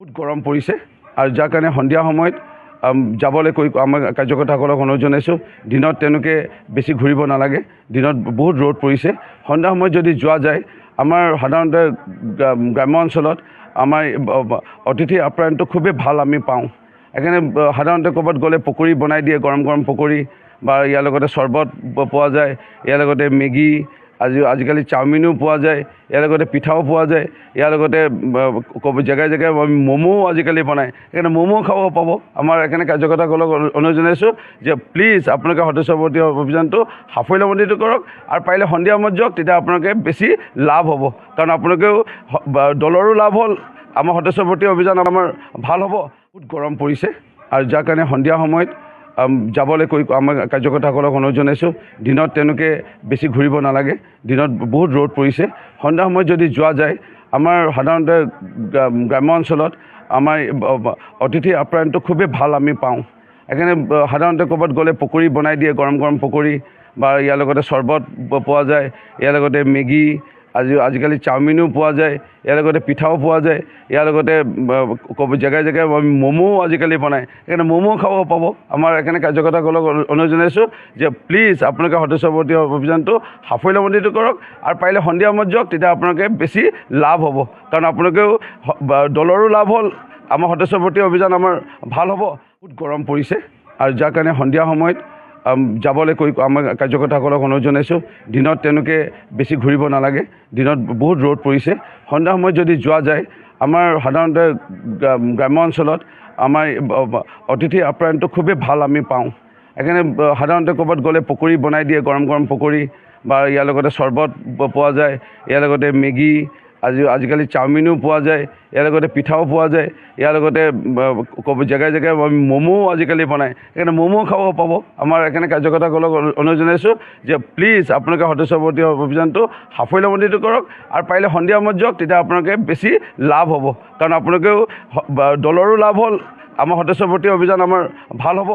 বহুত গৰম পৰিছে আৰু যাৰ কাৰণে সন্ধিয়া সময়ত যাবলৈ আমাৰ কাৰ্যকৰ্তাসকলক অনুৰোধ জনাইছোঁ। দিনত তেওঁলোকে বেছি ঘূৰিব নালাগে। দিনত বহুত ৰ'দ পৰিছে। সন্ধিয়া সময়ত যদি যোৱা যায়, আমাৰ সাধাৰণতে গ্ৰাম্য অঞ্চলত আমাৰ অতিথি আপ্যায়নটো খুবেই ভাল আমি পাওঁ। সেইকাৰণে সাধাৰণতে ক'ৰবাত গ'লে পকৰি বনাই দিয়ে, গৰম গৰম পকৰি, বা ইয়াৰ লগতে চৰ্বত পোৱা যায়, ইয়াৰ লগতে মেগী, আজিকালি চাওমিনো পোৱা যায়, ইয়াৰ লগতে পিঠাও পোৱা যায়, ইয়াৰ লগতে জেগাই জেগাই ম'মো আজিকালি বনায়। সেইকাৰণে ম'মো খাব পাব। আমাৰ সেইকাৰণে কাৰ্যকৰ্তাসকলক অনুৰোধ জনাইছোঁ যে প্লিজ আপোনালোকে সদস্যপতি অভিযানটো সাফল্যমণ্ডিত কৰক আৰু পাৰিলে সন্ধিয়া সময়ত যাওক, তেতিয়া আপোনালোকে বেছি লাভ হ'ব। কাৰণ আপোনালোকেও দলৰো লাভ হ'ল, আমাৰ সদস্যপতি অভিযান আমাৰ ভাল হ'ব। বহুত গৰম পৰিছে আৰু যাৰ কাৰণে সন্ধিয়া সময়ত যাবলৈ আমাৰ কাৰ্যকৰ্তাসকলক অনুৰোধ জনাইছোঁ। দিনত তেওঁলোকে বেছি ঘূৰিব নালাগে। দিনত বহুত ৰ'দ পৰিছে। সন্ধিয়া সময়ত যদি যোৱা যায়, আমাৰ সাধাৰণতে গ্ৰাম্য অঞ্চলত আমাৰ অতিথি আপ্যায়নটো খুবেই ভাল আমি পাওঁ। সেইকাৰণে সাধাৰণতে ক'ৰবাত গ'লে পকৰি বনাই দিয়ে, গৰম গৰম পকৰি, বা ইয়াৰ লগতে চৰ্বত পোৱা যায়, ইয়াৰ লগতে মেগী, আজিকালি চাওমিনো পোৱা যায়, ইয়াৰ লগতে পিঠাও পোৱা যায়, ইয়াৰ লগতে জেগাই জেগাই ম'মো আজিকালি বনায়। সেইকাৰণে ম'মো খাব পাব। আমাৰ সেইকাৰণে কাৰ্যকৰ্তাসকলক অনুৰোধ জনাইছোঁ যে প্লিজ আপোনালোকে সদস্যপতি অভিযানটো সাফল্যমণ্ডিত কৰক আৰু পাৰিলে সন্ধিয়া সময়ত যাওক, তেতিয়া আপোনালোকে বেছি লাভ হ'ব। কাৰণ আপোনালোকেও দলৰো লাভ হ'ল, আমাৰ সদস্যপতি অভিযান আমাৰ ভাল হ'ব। বহুত গৰম পৰিছে আৰু যাৰ কাৰণে সন্ধিয়া সময়ত যাবলৈ আমাৰ কাৰ্যকৰ্তাসকলক অনুৰোধ জনাইছোঁ। দিনত তেওঁলোকে বেছি ঘূৰিব নালাগে। দিনত বহুত ৰ'দ পৰিছে। সন্ধিয়া সময়ত যদি যোৱা যায়, আমাৰ সাধাৰণতে গ্ৰাম্য অঞ্চলত আমাৰ অতিথি আপ্যায়নটো খুবেই ভাল আমি পাওঁ। সেইকাৰণে সাধাৰণতে ক'ৰবাত গ'লে পকৰি বনাই দিয়ে, গৰম গৰম পকৰি, বা ইয়াৰ লগতে চৰ্বত পোৱা যায়, ইয়াৰ লগতে মেগী, আজিকালি চাওমিনো পোৱা যায়, ইয়াৰ লগতে পিঠাও পোৱা যায়, ইয়াৰ লগতে জেগাই জেগাই ম'মো আজিকালি বনায়। সেইকাৰণে ম'মো খাব পাব। আমাৰ সেইকাৰণে কাৰ্যকৰ্তাসকলক অনুৰোধ জনাইছোঁ যে প্লিজ আপোনালোকে সদস্যপতি অভিযানটো সাফল্যমণ্ডিত কৰক আৰু পাৰিলে সন্ধিয়া সময়ত যাওক, তেতিয়া আপোনালোকে বেছি লাভ হ'ব। কাৰণ আপোনালোকেও দলৰো লাভ হ'ল, আমাৰ সদস্যপতি অভিযান আমাৰ ভাল হ'ব।